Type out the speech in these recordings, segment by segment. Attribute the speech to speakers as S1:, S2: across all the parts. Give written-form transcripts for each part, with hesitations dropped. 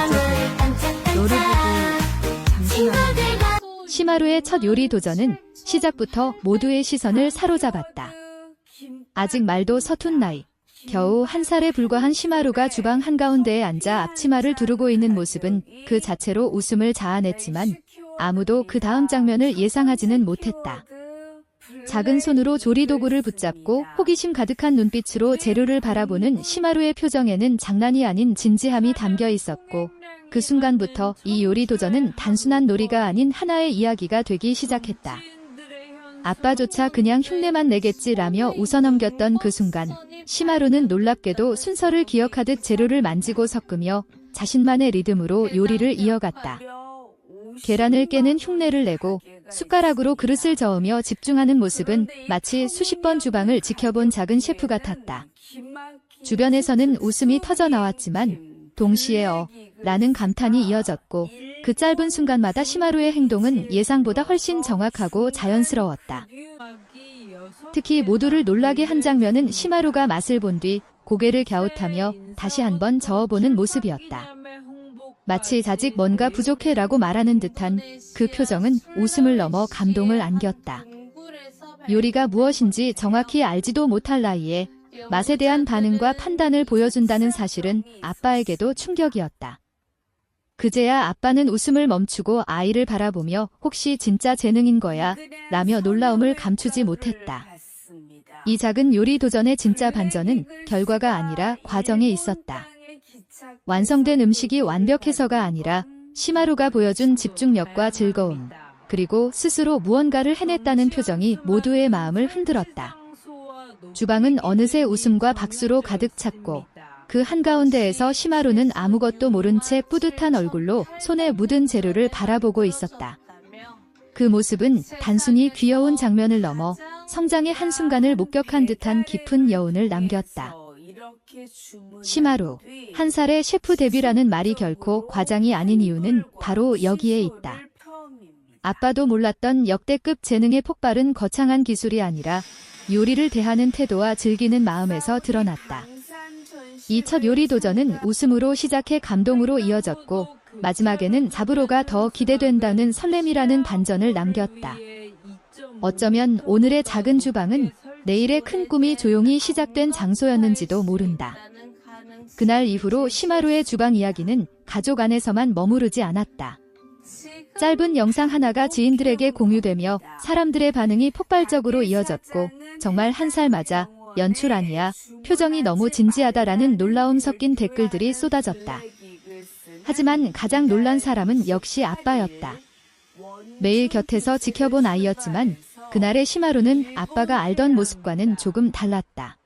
S1: 너를 보고 장신하는 시마루의 첫 요리 도전은 시작부터 모두의 시선을 사로잡았다. 아직 말도 서툰 나이, 겨우 1살에 불과한 시마루가 주방 한가운데에 앉아 앞치마를 두르고 있는 모습은 그 자체로 웃음을 자아냈지만 아무도 그 다음 장면을 예상하지는 못했다. 작은 손으로 조리도구를 붙잡고 호기심 가득한 눈빛으로 재료를 바라보는 시마루의 표정에는 장난이 아닌 진지함이 담겨 있었고 그 순간부터 이 요리 도전은 단순한 놀이가 아닌 하나의 이야기가 되기 시작했다. 아빠조차 그냥 흉내만 내겠지라며 웃어넘겼던 그 순간 시마루는 놀랍게도 순서를 기억하듯 재료를 만지고 섞으며 자신만의 리듬으로 요리를 이어갔다. 계란을 깨는 흉내를 내고 숟가락으로 그릇을 저으며 집중하는 모습은 마치 수십 번 주방을 지켜본 작은 셰프 같았다. 주변에서는 웃음이 터져 나왔지만 동시에 라는 감탄이 이어졌고 그 짧은 순간마다 시마루의 행동은 예상보다 훨씬 정확하고 자연스러웠다. 특히 모두를 놀라게 한 장면은 시마루가 맛을 본 뒤 고개를 갸웃하며 다시 한번 저어보는 모습이었다. 마치 아직 뭔가 부족해라고 말하는 듯한 그 표정은 웃음을 넘어 감동을 안겼다. 요리가 무엇인지 정확히 알지도 못할 나이에 맛에 대한 반응과 판단을 보여준다는 사실은 아빠에게도 충격이었다. 그제야 아빠는 웃음을 멈추고 아이를 바라보며 혹시 진짜 재능인 거야? 라며 놀라움을 감추지 못했다. 이 작은 요리 도전의 진짜 반전은 결과가 아니라 과정에 있었다. 완성된 음식이 완벽해서가 아니라 시마루가 보여준 집중력과 즐거움, 그리고 스스로 무언가를 해냈다는 표정이 모두의 마음을 흔들었다. 주방은 어느새 웃음과 박수로 가득 찼고 그 한가운데에서 시마루는 아무것도 모른 채 뿌듯한 얼굴로 손에 묻은 재료를 바라보고 있었다. 그 모습은 단순히 귀여운 장면을 넘어 성장의 한순간을 목격한 듯한 깊은 여운을 남겼다. 시마루, 1살의 셰프 데뷔라는 말이 결코 과장이 아닌 이유는 바로 여기에 있다. 아빠도 몰랐던 역대급 재능의 폭발은 거창한 기술이 아니라 요리를 대하는 태도와 즐기는 마음에서 드러났다. 이 첫 요리 도전은 웃음으로 시작해 감동으로 이어졌고 마지막에는 잡으로가 더 기대된다는 설렘이라는 반전을 남겼다. 어쩌면 오늘의 작은 주방은 내일의 큰 꿈이 조용히 시작된 장소였는지도 모른다. 그날 이후로 시마루의 주방 이야기는 가족 안에서만 머무르지 않았다. 짧은 영상 하나가 지인들에게 공유되며 사람들의 반응이 폭발적으로 이어졌고 정말 1살 맞아? 연출 아니야? 표정이 너무 진지하다라는 놀라움 섞인 댓글들이 쏟아졌다. 하지만 가장 놀란 사람은 역시 아빠였다. 매일 곁에서 지켜본 아이였지만 그날의 시마루는 아빠가 알던 모습과는 조금 달랐다.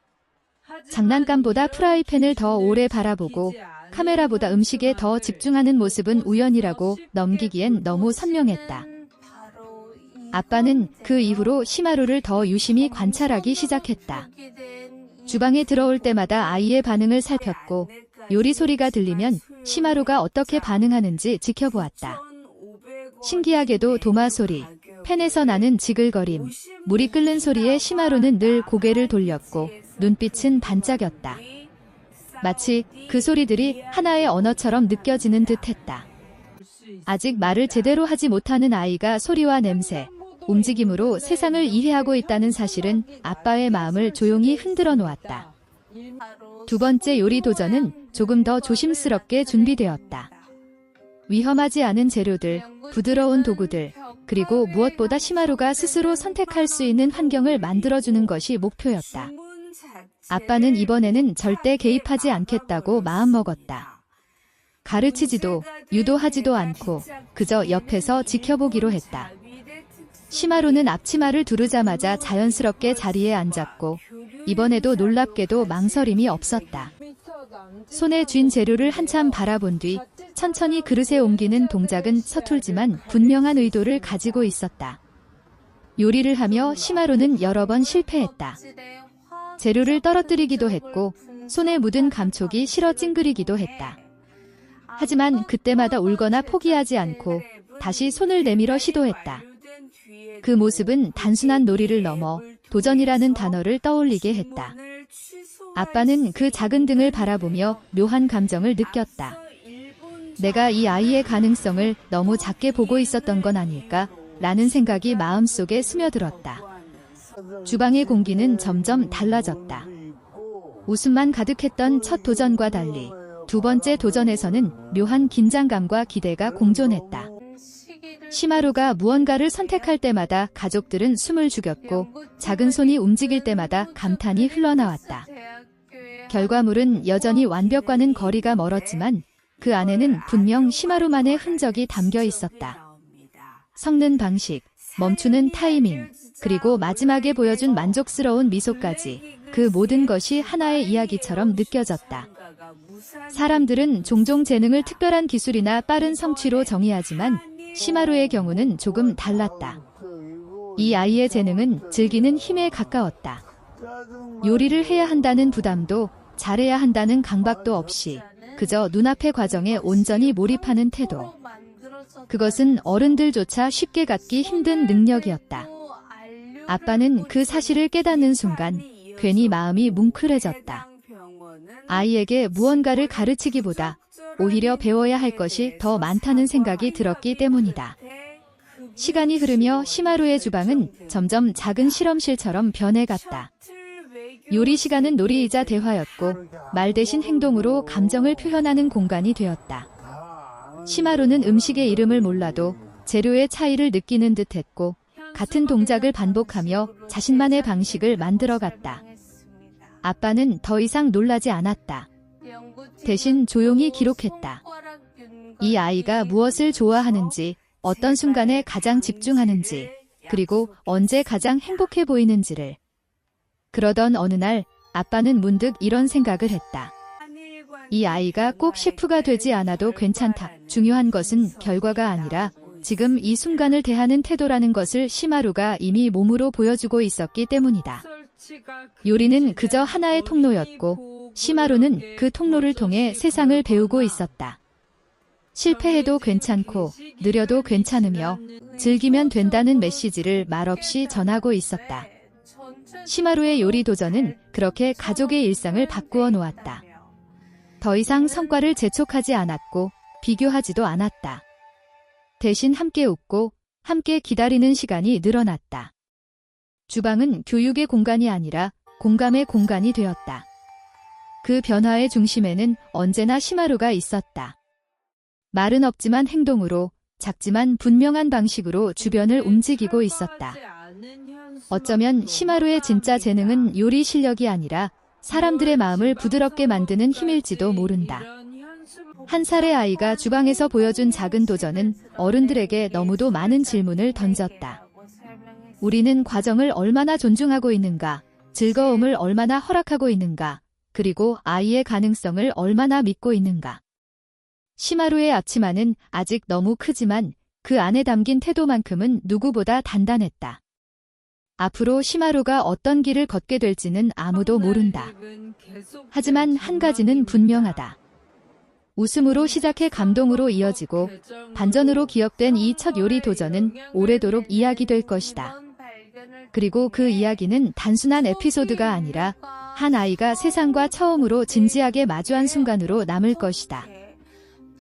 S1: 장난감보다 프라이팬을 더 오래 바라보고 카메라보다 음식에 더 집중하는 모습은 우연이라고 넘기기엔 너무 선명했다. 아빠는 그 이후로 시마루를 더 유심히 관찰하기 시작했다. 주방에 들어올 때마다 아이의 반응을 살폈고 요리 소리가 들리면 시마루가 어떻게 반응하는지 지켜보았다. 신기하게도 도마 소리, 팬에서 나는 지글거림, 물이 끓는 소리에 시마루는 늘 고개를 돌렸고 눈빛은 반짝였다. 마치 그 소리들이 하나의 언어처럼 느껴지는 듯했다. 아직 말을 제대로 하지 못하는 아이가 소리와 냄새, 움직임으로 세상을 이해하고 있다는 사실은 아빠의 마음을 조용히 흔들어 놓았다. 두 번째 요리 도전은 조금 더 조심스럽게 준비되었다. 위험하지 않은 재료들, 부드러운 도구들, 그리고 무엇보다 시마루가 스스로 선택할 수 있는 환경을 만들어주는 것이 목표였다. 아빠는 이번에는 절대 개입하지 않겠다고 마음먹었다. 가르치지도 유도하지도 않고 그저 옆에서 지켜보기로 했다. 시마루는 앞치마를 두르자마자 자연스럽게 자리에 앉았고 이번에도 놀랍게도 망설임이 없었다. 손에 쥔 재료를 한참 바라본 뒤 천천히 그릇에 옮기는 동작은 서툴지만 분명한 의도를 가지고 있었다. 요리를 하며 시마루는 여러 번 실패했다. 재료를 떨어뜨리기도 했고 손에 묻은 감촉이 싫어 찡그리기도 했다. 하지만 그때마다 울거나 포기하지 않고 다시 손을 내밀어 시도했다. 그 모습은 단순한 놀이를 넘어 도전이라는 단어를 떠올리게 했다. 아빠는 그 작은 등을 바라보며 묘한 감정을 느꼈다. 내가 이 아이의 가능성을 너무 작게 보고 있었던 건 아닐까? 라는 생각이 마음속에 스며들었다. 주방의 공기는 점점 달라졌다. 웃음만 가득했던 첫 도전과 달리 두 번째 도전에서는 묘한 긴장감과 기대가 공존했다. 시마루가 무언가를 선택할 때마다 가족들은 숨을 죽였고 작은 손이 움직일 때마다 감탄이 흘러나왔다. 결과물은 여전히 완벽과는 거리가 멀었지만 그 안에는 분명 시마루만의 흔적이 담겨 있었다. 섞는 방식, 멈추는 타이밍, 그리고 마지막에 보여준 만족스러운 미소까지 그 모든 것이 하나의 이야기처럼 느껴졌다. 사람들은 종종 재능을 특별한 기술이나 빠른 성취로 정의하지만 시마루의 경우는 조금 달랐다. 이 아이의 재능은 즐기는 힘에 가까웠다. 요리를 해야 한다는 부담도 잘해야 한다는 강박도 없이 그저 눈앞의 과정에 온전히 몰입하는 태도. 그것은 어른들조차 쉽게 갖기 힘든 능력이었다. 아빠는 그 사실을 깨닫는 순간 괜히 마음이 뭉클해졌다. 아이에게 무언가를 가르치기보다 오히려 배워야 할 것이 더 많다는 생각이 들었기 때문이다. 시간이 흐르며 시마루의 주방은 점점 작은 실험실처럼 변해갔다. 요리 시간은 놀이이자 대화였고 말 대신 행동으로 감정을 표현하는 공간이 되었다. 시마루는 음식의 이름을 몰라도 재료의 차이를 느끼는 듯했고 같은 동작을 반복하며 자신만의 방식을 만들어갔다. 아빠는 더 이상 놀라지 않았다. 대신 조용히 기록했다. 이 아이가 무엇을 좋아하는지, 어떤 순간에 가장 집중하는지, 그리고 언제 가장 행복해 보이는지를. 그러던 어느 날 아빠는 문득 이런 생각을 했다. 이 아이가 꼭 셰프가 되지 않아도 괜찮다. 중요한 것은 결과가 아니라 지금 이 순간을 대하는 태도라는 것을 시마루가 이미 몸으로 보여주고 있었기 때문이다. 요리는 그저 하나의 통로였고 시마루는 그 통로를 통해 세상을 배우고 있었다. 실패해도 괜찮고 느려도 괜찮으며 즐기면 된다는 메시지를 말없이 전하고 있었다. 시마루의 요리 도전은 그렇게 가족의 일상을 바꾸어 놓았다. 더 이상 성과를 재촉하지 않았고 비교하지도 않았다. 대신 함께 웃고 함께 기다리는 시간이 늘어났다. 주방은 교육의 공간이 아니라 공감의 공간이 되었다. 그 변화의 중심에는 언제나 시마루가 있었다. 말은 없지만 행동으로, 작지만 분명한 방식으로 주변을 움직이고 있었다. 어쩌면 시마루의 진짜 재능은 요리 실력이 아니라 사람들의 마음을 부드럽게 만드는 힘일지도 모른다. 한 살의 아이가 주방에서 보여준 작은 도전은 어른들에게 너무도 많은 질문을 던졌다. 우리는 과정을 얼마나 존중하고 있는가, 즐거움을 얼마나 허락하고 있는가, 그리고 아이의 가능성을 얼마나 믿고 있는가. 시마루의 앞치마는 아직 너무 크지만 그 안에 담긴 태도만큼은 누구보다 단단했다. 앞으로 시마루가 어떤 길을 걷게 될지는 아무도 모른다. 하지만 한 가지는 분명하다. 웃음으로 시작해 감동으로 이어지고 반전으로 기억된 이 첫 요리 도전은 오래도록 이야기될 것이다. 그리고 그 이야기는 단순한 에피소드가 아니라 한 아이가 세상과 처음으로 진지하게 마주한 순간으로 남을 것이다.